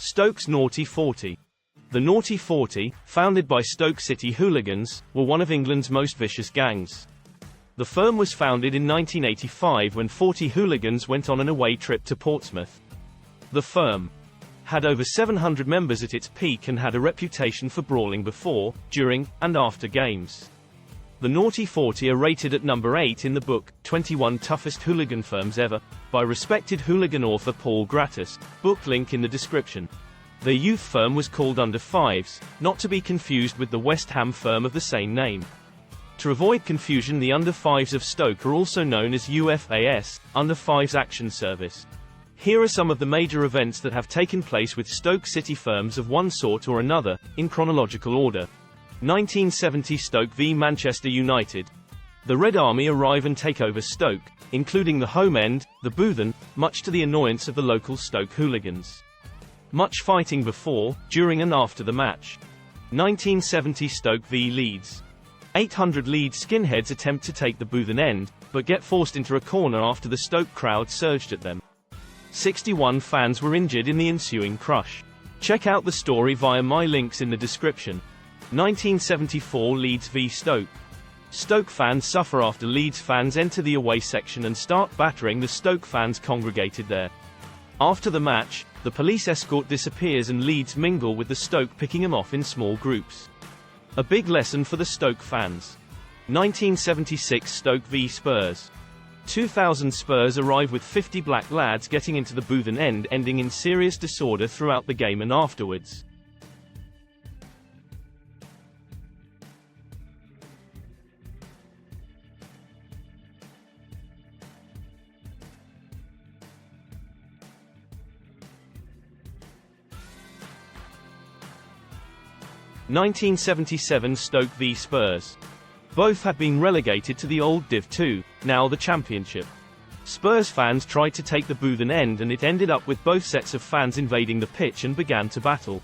Stoke's Naughty 40. The Naughty 40, founded by Stoke City Hooligans, were one of England's most vicious gangs. The firm was founded in 1985 when 40 hooligans went on an away trip to Portsmouth. The firm had over 700 members at its peak and had a reputation for brawling before, during, and after games. The Naughty 40 are rated at number 8 in the book, 21 Toughest Hooligan Firms Ever, by respected hooligan author Paul Gratis, book link in the description. Their youth firm was called Under Fives, not to be confused with the West Ham firm of the same name. To avoid confusion, the Under Fives of Stoke are also known as UFAS, Under Fives Action Service. Here are some of the major events that have taken place with Stoke City firms of one sort or another, in chronological order. 1970 Stoke v Manchester United. The Red Army arrive and take over Stoke, including the home end, the Boothen, much to the annoyance of the local Stoke hooligans. Much fighting before, during and after the match. 1970 Stoke v Leeds. 800 Leeds Skinheads attempt to take the Boothen end, but get forced into a corner after the Stoke crowd surged at them. 61 fans were injured in the ensuing crush. Check out the story via my links in the description. 1974 Leeds v Stoke. Stoke fans suffer after Leeds fans enter the away section and start battering the Stoke fans congregated there. After the match, the police escort disappears and Leeds mingle with the Stoke, picking them off in small groups. A big lesson for the Stoke fans. 1976 Stoke v Spurs. 2000 Spurs arrive with 50 black lads getting into the Boothen end, ending in serious disorder throughout the game and afterwards. (1977) Stoke v Spurs. Both had been relegated to the old Div 2, now the Championship. Spurs fans tried to take the Boothen end and it ended up with both sets of fans invading the pitch and began to battle.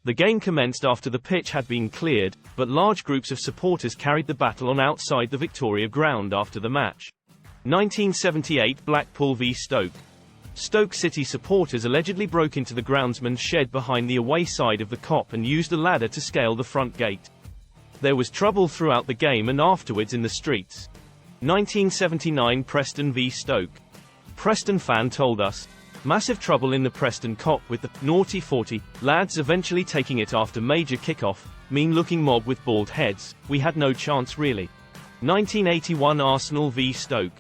The game commenced after the pitch had been cleared, but large groups of supporters carried the battle on outside the Victoria ground after the match. 1978 Blackpool v Stoke. Stoke City supporters allegedly broke into the groundsman's shed behind the away side of the Kop and used a ladder to scale the front gate. There was trouble throughout the game and afterwards in the streets. 1979 Preston v Stoke. Preston fan told us, massive trouble in the Preston Kop with the Naughty 40 lads eventually taking it after major kickoff, mean-looking mob with bald heads, we had no chance really. 1981 Arsenal v Stoke.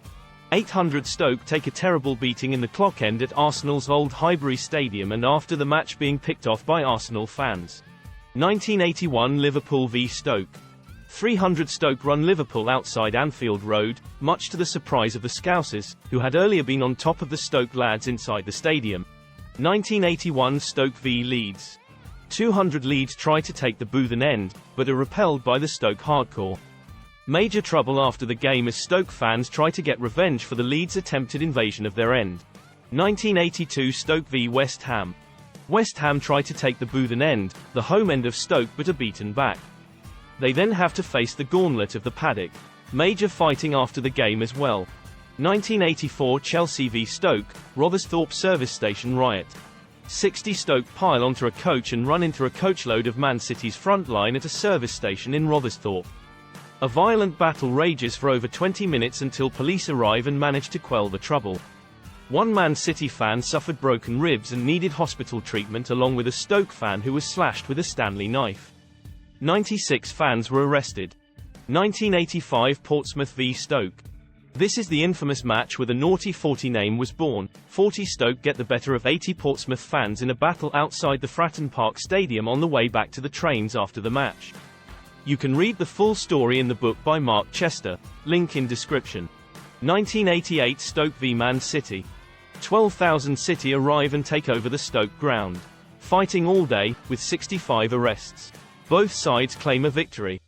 800 Stoke take a terrible beating in the clock end at Arsenal's old Highbury Stadium and after the match being picked off by Arsenal fans. 1981 Liverpool v Stoke. 300 Stoke run Liverpool outside Anfield Road, much to the surprise of the Scousers, who had earlier been on top of the Stoke lads inside the stadium. 1981 Stoke v Leeds. 200 Leeds try to take the Boothen end, but are repelled by the Stoke hardcore. Major trouble after the game as Stoke fans try to get revenge for the Leeds' attempted invasion of their end. 1982 Stoke v West Ham. West Ham try to take the Boothen end, the home end of Stoke, but are beaten back. They then have to face the gauntlet of the paddock. Major fighting after the game as well. 1984 Chelsea v Stoke, Rothersthorpe service station riot. 60 Stoke pile onto a coach and run into a coachload of Man City's front line at a service station in Rothersthorpe. A violent battle rages for over 20 minutes until police arrive and manage to quell the trouble. One Man City fan suffered broken ribs and needed hospital treatment along with a Stoke fan who was slashed with a Stanley knife. 96 fans were arrested. 1985 Portsmouth v Stoke. This is the infamous match where the Naughty 40 name was born. 40 Stoke get the better of 80 Portsmouth fans in a battle outside the Fratton Park stadium on the way back to the trains after the match. You can read the full story in the book by Mark Chester, link in description. 1988 Stoke v Man City. 12,000 City arrive and take over the Stoke ground. Fighting all day, with 65 arrests. Both sides claim a victory.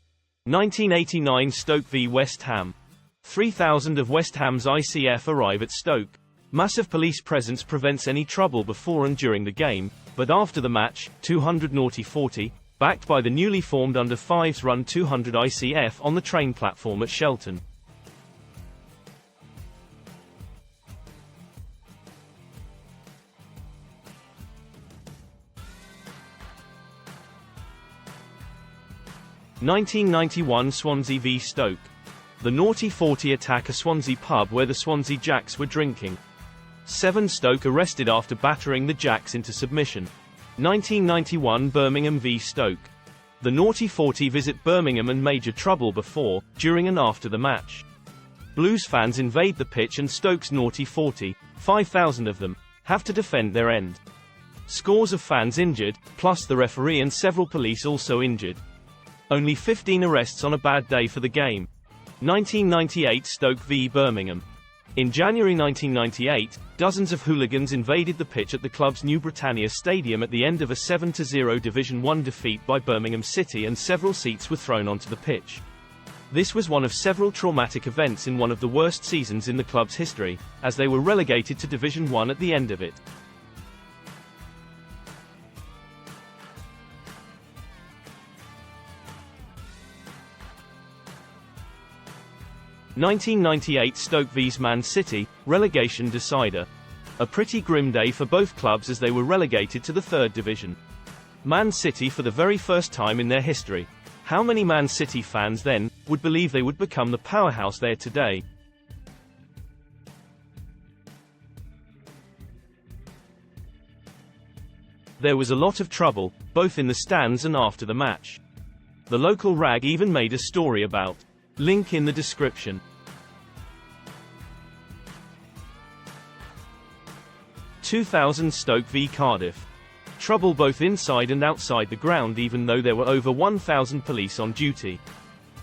1989 Stoke v West Ham. 3,000 of West Ham's ICF arrive at Stoke. Massive police presence prevents any trouble before and during the game, but after the match, 200 Naughty 40, backed by the newly formed Under Fives, run 200 ICF on the train platform at Shelton. 1991 Swansea v Stoke. The Naughty 40 attack a Swansea pub where the Swansea Jacks were drinking. 7 Stoke arrested after battering the Jacks into submission. 1991 Birmingham v Stoke. The Naughty 40 visit Birmingham and major trouble before, during and after the match. Blues fans invade the pitch and Stoke's Naughty 40, 5,000 of them, have to defend their end. Scores of fans injured, plus the referee and several police also injured. Only 15 arrests on a bad day for the game. 1998 Stoke v Birmingham. In January 1998, dozens of hooligans invaded the pitch at the club's New Britannia Stadium at the end of a 7-0 Division 1 defeat by Birmingham City, and several seats were thrown onto the pitch. This was one of several traumatic events in one of the worst seasons in the club's history, as they were relegated to Division 1 at the end of it. (1998) Stoke vs Man City, relegation decider. A pretty grim day for both clubs as they were relegated to the 3rd division. Man City for the very first time in their history. How many Man City fans then would believe they would become the powerhouse they are today? There was a lot of trouble, both in the stands and after the match. The local rag even made a story about. Link in the description. 2000 Stoke v Cardiff. Trouble both inside and outside the ground even though there were over 1,000 police on duty.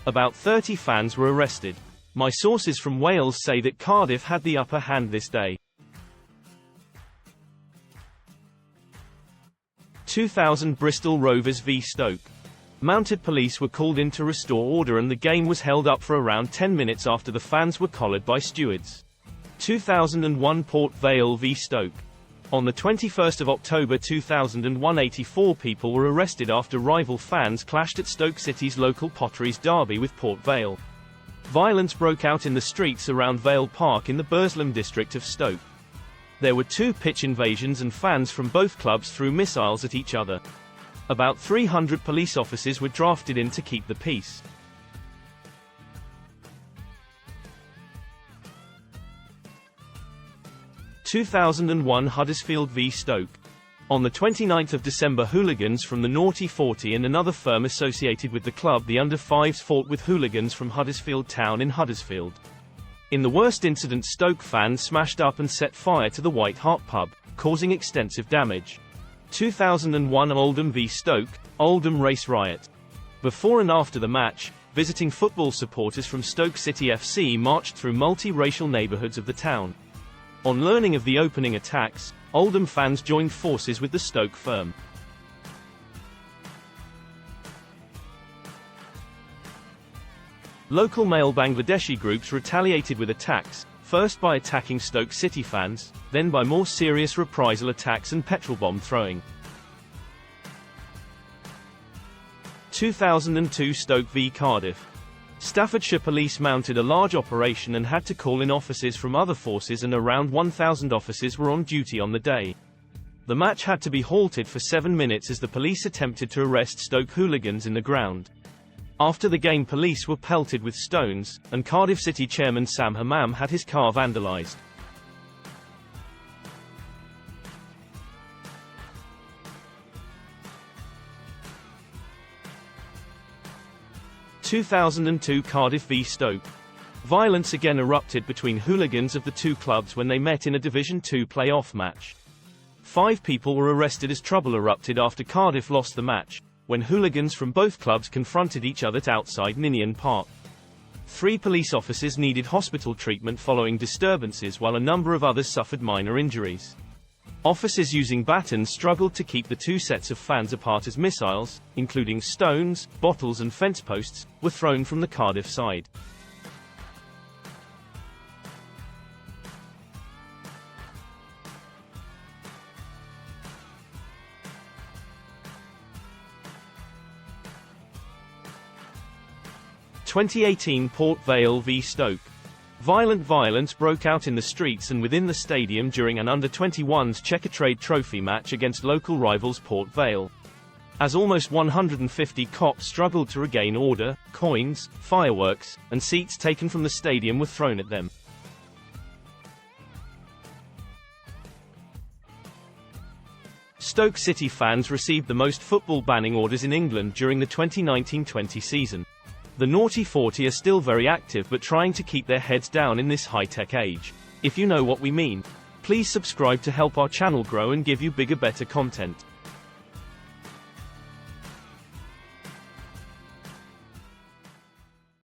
About 30 fans were arrested. My sources from Wales say that Cardiff had the upper hand this day. 2000 Bristol Rovers v Stoke. Mounted police were called in to restore order and the game was held up for around 10 minutes after the fans were collared by stewards. 2001 Port Vale v Stoke. On the 21st of October 2001, 84 people were arrested after rival fans clashed at Stoke City's local Potteries derby with Port Vale. Violence broke out in the streets around Vale Park in the Burslem district of Stoke. There were 2 pitch invasions and fans from both clubs threw missiles at each other. About 300 police officers were drafted in to keep the peace. (2001 Huddersfield v Stoke. On the 29th of December, hooligans from the Naughty 40 and another firm associated with the club, the under-5s, fought with hooligans from Huddersfield Town in Huddersfield. In the worst incident, Stoke fans smashed up and set fire to the White Hart pub, causing extensive damage. 2001 Oldham v Stoke, Oldham race riot. Before and after the match, visiting football supporters from Stoke City FC marched through multi-racial neighbourhoods of the town. On learning of the opening attacks, Oldham fans joined forces with the Stoke firm. Local male Bangladeshi groups retaliated with attacks, first by attacking Stoke City fans, then by more serious reprisal attacks and petrol bomb throwing. 2002 Stoke v Cardiff. Staffordshire police mounted a large operation and had to call in officers from other forces, and around 1,000 officers were on duty on the day. The match had to be halted for 7 minutes as the police attempted to arrest Stoke hooligans in the ground. After the game, police were pelted with stones, and Cardiff City chairman Sam Hammam had his car vandalised. (2002 Cardiff v Stoke. Violence again erupted between hooligans of the two clubs when they met in a Division 2 play-off match. 5 people were arrested as trouble erupted after Cardiff lost the match, when hooligans from both clubs confronted each other outside Ninian Park. 3 police officers needed hospital treatment following disturbances, while a number of others suffered minor injuries. Officers using batons struggled to keep the 2 sets of fans apart as missiles, including stones, bottles and fence posts, were thrown from the Cardiff side. (2018 Port Vale v Stoke. Violent violence broke out in the streets and within the stadium during an under-21s Checkatrade Trophy match against local rivals Port Vale. as almost 150 cops struggled to regain order. Coins, fireworks, and seats taken from the stadium were thrown at them. Stoke City fans received the most football banning orders in England during the 2019-20 season. The Naughty 40 are still very active but trying to keep their heads down in this high-tech age. If you know what we mean. Please subscribe to help our channel grow and give you bigger, better content.